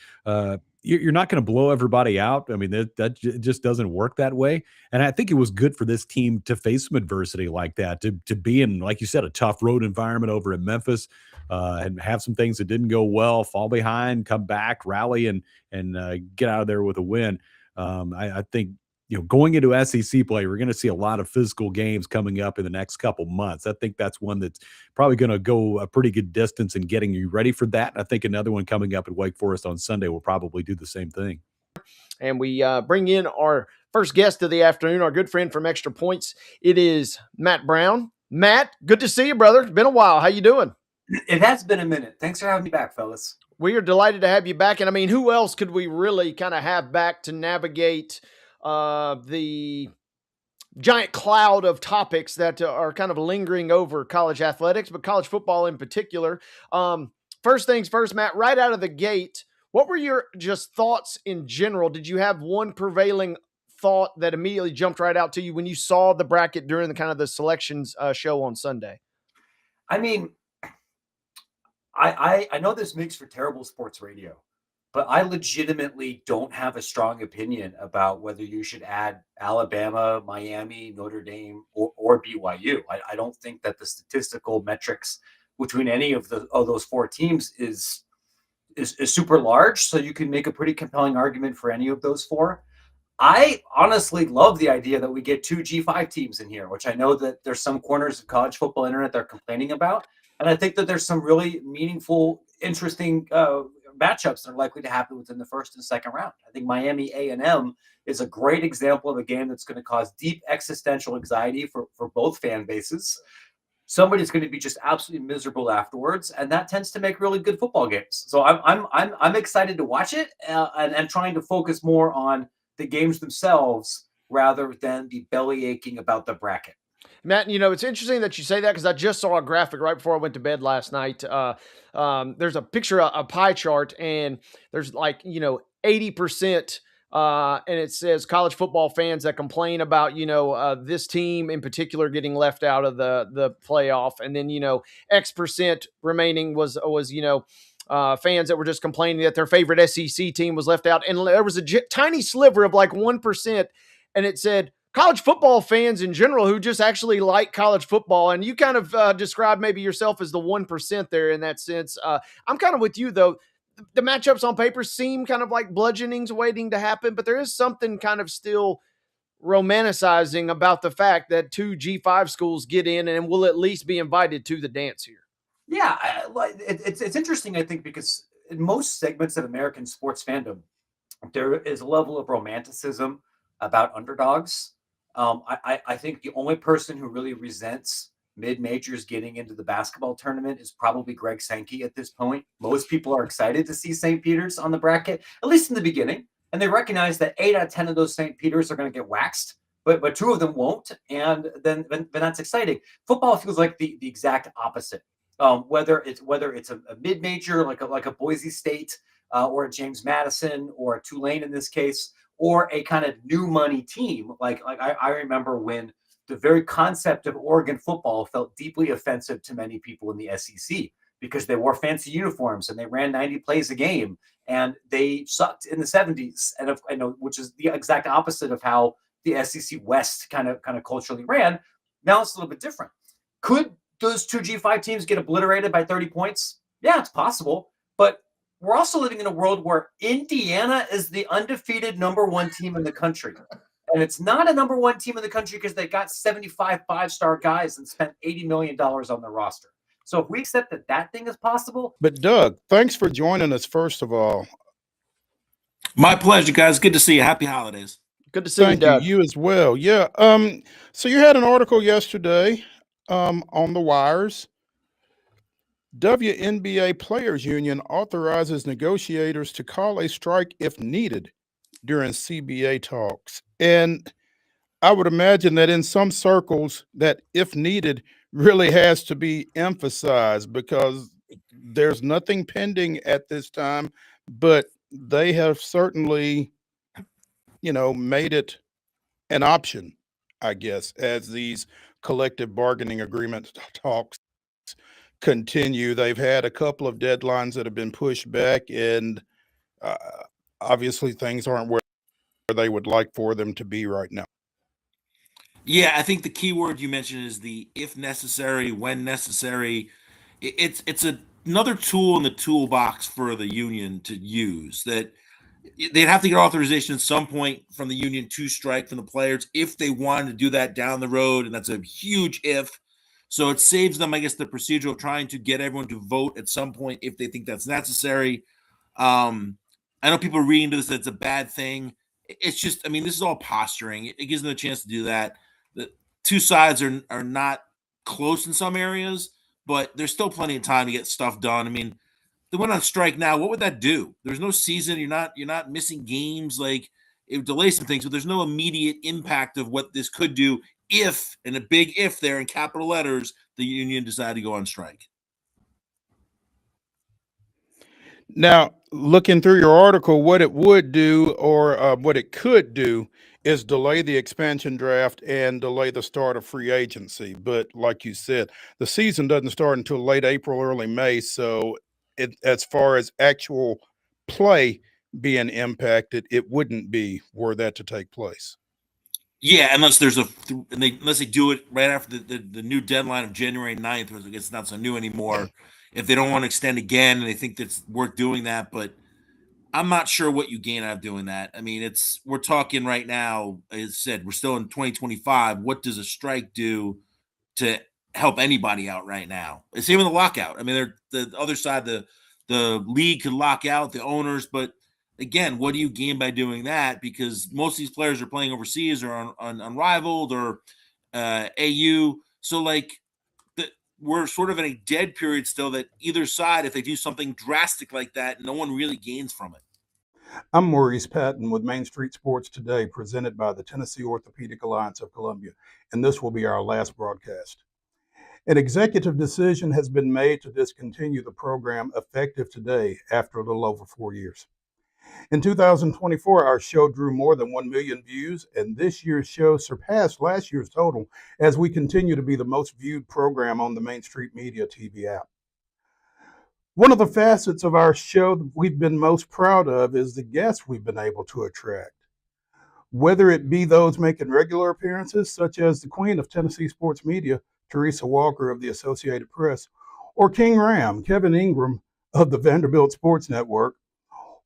you're not going to blow everybody out. I mean, that just doesn't work that way. And I think it was good for this team to face some adversity like that, to be in, like you said, a tough road environment over in Memphis, and have some things that didn't go well, fall behind, come back, rally, and get out of there with a win. I think, going into SEC play, we're going to see a lot of physical games coming up in the next couple months. I think that's one that's probably going to go a pretty good distance in getting you ready for that. I think another one coming up at Wake Forest on Sunday will probably do the same thing. And we bring in our first guest of the afternoon, our good friend from Extra Points. It is Matt Brown. Matt, good to see you, brother. It's been a while. How you doing? It has been a minute. Thanks for having me back, fellas. We are delighted to have you back. And I mean, who else could we really kind of have back to navigate the giant cloud of topics that are kind of lingering over college athletics, but college football in particular? First things first, Matt, right out of the gate, what were your just thoughts in general? Did you have one prevailing thought that immediately jumped right out to you when you saw the bracket during the kind of the selections show on Sunday? I mean, I know this makes for terrible sports radio, but I legitimately don't have a strong opinion about whether you should add Alabama, Miami, Notre Dame, or BYU. I don't think that the statistical metrics between any of those four teams is super large, so you can make a pretty compelling argument for any of those four. I honestly love the idea that we get two G5 teams in here, which I know that there's some corners of college football internet they're complaining about. And I think that there's some really meaningful, interesting matchups that are likely to happen within the first and second round. I think Miami A&M is a great example of a game that's going to cause deep existential anxiety for both fan bases. Somebody's going to be just absolutely miserable afterwards, and that tends to make really good football games. So I'm excited to watch it and trying to focus more on the games themselves rather than the belly aching about the bracket. Matt, it's interesting that you say that because I just saw a graphic right before I went to bed last night. There's a picture, a pie chart, and there's 80%, and it says college football fans that complain about, this team in particular getting left out of the playoff. And then, X% remaining was fans that were just complaining that their favorite SEC team was left out. And there was a tiny sliver of 1%. And it said, college football fans in general who just actually like college football. And you kind of described maybe yourself as the 1% there in that sense. I'm kind of with you, though. The matchups on paper seem kind of like bludgeonings waiting to happen, but there is something kind of still romanticizing about the fact that two G5 schools get in and will at least be invited to the dance here. Yeah, it's interesting, I think, because in most segments of American sports fandom, there is a level of romanticism about underdogs. I think the only person who really resents mid-majors getting into the basketball tournament is probably Greg Sankey at this point. Most people are excited to see St. Peter's on the bracket, at least in the beginning. And they recognize that 8 out of 10 of those St. Peter's are going to get waxed, but 2 of them won't. And then that's exciting. Football feels like the exact opposite. Whether it's a mid-major like a Boise State or a James Madison or a Tulane in this case, or a kind of new money team. Like I remember when the very concept of Oregon football felt deeply offensive to many people in the SEC because they wore fancy uniforms and they ran 90 plays a game and they sucked in the 70s. And I know, which is the exact opposite of how the SEC West kind of culturally ran. Now it's a little bit different. Could those two G5 teams get obliterated by 30 points? Yeah, it's possible. But we're also living in a world where Indiana is the undefeated #1 team in the country. And it's not a #1 team in the country because they got 75 5-star guys and spent $80 million on their roster. So if we accept that thing is possible. But Doug, thanks for joining us, first of all. My pleasure, guys. Good to see you. Happy holidays. Good to see you, Thank you. Doug. You as well. Yeah. So you had an article yesterday on the wires. WNBA Players Union authorizes negotiators to call a strike if needed during CBA talks. And I would imagine that in some circles, that if needed really has to be emphasized because there's nothing pending at this time, but they have certainly, made it an option, I guess, as these collective bargaining agreement talks continue. They've had a couple of deadlines that have been pushed back, and uh, obviously things aren't where they would like for them to be right now. Yeah, I think the key word you mentioned is the if necessary, when necessary. It's another tool in the toolbox for the union to use that they'd have to get authorization at some point from the union to strike from the players if they wanted to do that down the road, and that's a huge if. So it saves them, I guess, the procedure of trying to get everyone to vote at some point if they think that's necessary. I know people are reading into this that it's a bad thing. It's just, I mean, this is all posturing. It gives them a chance to do that. The two sides are not close in some areas, but there's still plenty of time to get stuff done. I mean, they went on strike now. What would that do? There's no season. You're not missing games. Like it would delay some things, but there's no immediate impact of what this could do if, and a big if there in capital letters, the union decided to go on strike. Now, looking through your article, what it would do or what it could do is delay the expansion draft and delay the start of free agency. But like you said, the season doesn't start until late April, early May. So as far as actual play being impacted, it wouldn't be were that to take place. Yeah, unless there's unless they do it right after the new deadline of January 9th, which I guess it's not so new anymore. If they don't want to extend again and they think that's worth doing that, but I'm not sure what you gain out of doing that. I mean, we're talking right now, as I said, we're still in 2025. What does a strike do to help anybody out right now? Same with the lockout. I mean, the other side, the league could lock out the owners, but again, what do you gain by doing that? Because most of these players are playing overseas or on Unrivaled or AU. So like we're sort of in a dead period still that either side, if they do something drastic like that, no one really gains from it. I'm Maurice Patton with Main Street Sports Today, presented by the Tennessee Orthopedic Alliance of Columbia, and this will be our last broadcast. An executive decision has been made to discontinue the program effective today after a little over 4 years. In 2024, our show drew more than 1 million views, and this year's show surpassed last year's total as we continue to be the most viewed program on the Main Street Media TV app. One of the facets of our show that we've been most proud of is the guests we've been able to attract. Whether it be those making regular appearances, such as the Queen of Tennessee Sports Media, Teresa Walker of the Associated Press, or King Ram, Kevin Ingram of the Vanderbilt Sports Network,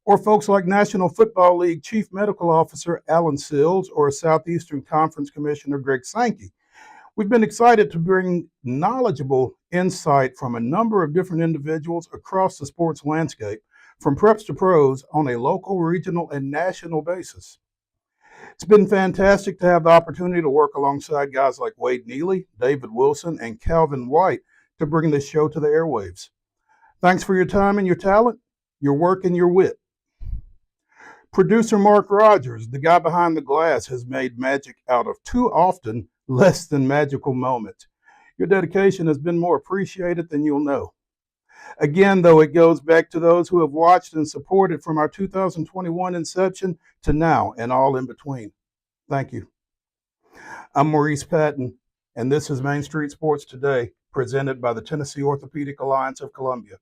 or folks like National Football League Chief Medical Officer Alan Sills or Southeastern Conference Commissioner Greg Sankey. We've been excited to bring knowledgeable insight from a number of different individuals across the sports landscape, from preps to pros, on a local, regional, and national basis. It's been fantastic to have the opportunity to work alongside guys like Wade Neely, David Wilson, and Calvin White to bring this show to the airwaves. Thanks for your time and your talent, your work and your wit. Producer Mark Rogers, the guy behind the glass, has made magic out of too often less than magical moments. Your dedication has been more appreciated than you'll know. Again, though, it goes back to those who have watched and supported from our 2021 inception to now and all in between. Thank you. I'm Maurice Patton, and this is Main Street Sports Today, presented by the Tennessee Orthopedic Alliance of Columbia.